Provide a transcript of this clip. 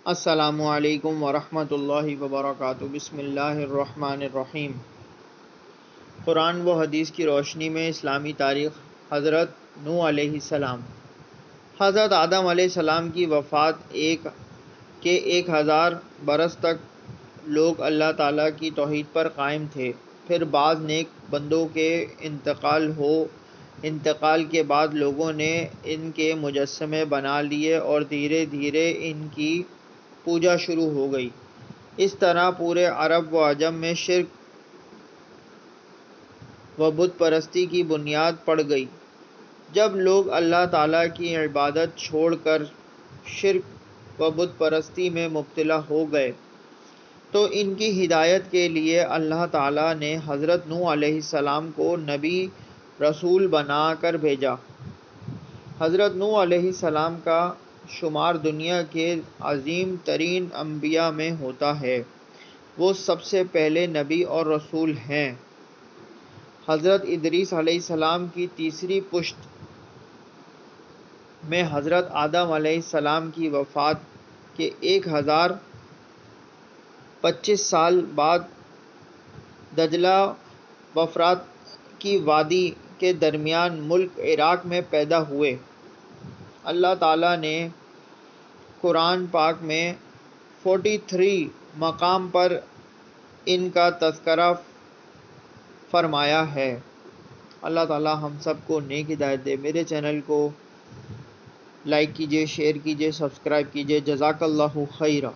السلام علیکم ورحمۃ اللہ وبرکاتہ۔ بسم اللہ الرحمن الرحیم۔ قرآن و حدیث کی روشنی میں اسلامی تاریخ۔ حضرت نوح علیہ السلام۔ حضرت آدم علیہ السلام کی وفات کے 1000 برس تک لوگ اللہ تعالیٰ کی توحید پر قائم تھے۔ پھر بعض نیک بندوں کے انتقال کے بعد لوگوں نے ان کے مجسمے بنا لیے اور دھیرے دھیرے ان کی پوجا شروع ہو گئی۔ اس طرح پورے عرب و عجم میں شرک و بت پرستی کی بنیاد پڑ گئی۔ جب لوگ اللہ تعالیٰ کی عبادت چھوڑ کر شرک و بت پرستی میں مبتلا ہو گئے تو ان کی ہدایت کے لیے اللہ تعالیٰ نے حضرت نوح علیہ السلام کو نبی رسول بنا کر بھیجا۔ حضرت نوح علیہ السلام کا شمار دنیا کے عظیم ترین انبیاء میں ہوتا ہے۔ وہ سب سے پہلے نبی اور رسول ہیں۔ حضرت ادریس علیہ السلام کی تیسری پشت میں حضرت آدم علیہ السلام کی وفات کے 1025 سال بعد دجلہ و فرات کی وادی کے درمیان ملک عراق میں پیدا ہوئے۔ اللہ تعالیٰ نے قرآن پاک میں 43 مقام پر ان کا تذکرہ فرمایا ہے۔ اللہ تعالیٰ ہم سب کو نیک ہدایت دے۔ میرے چینل کو لائک کیجیے، شیئر کیجیے، سبسکرائب کیجیے۔ جزاک اللہ خیرہ۔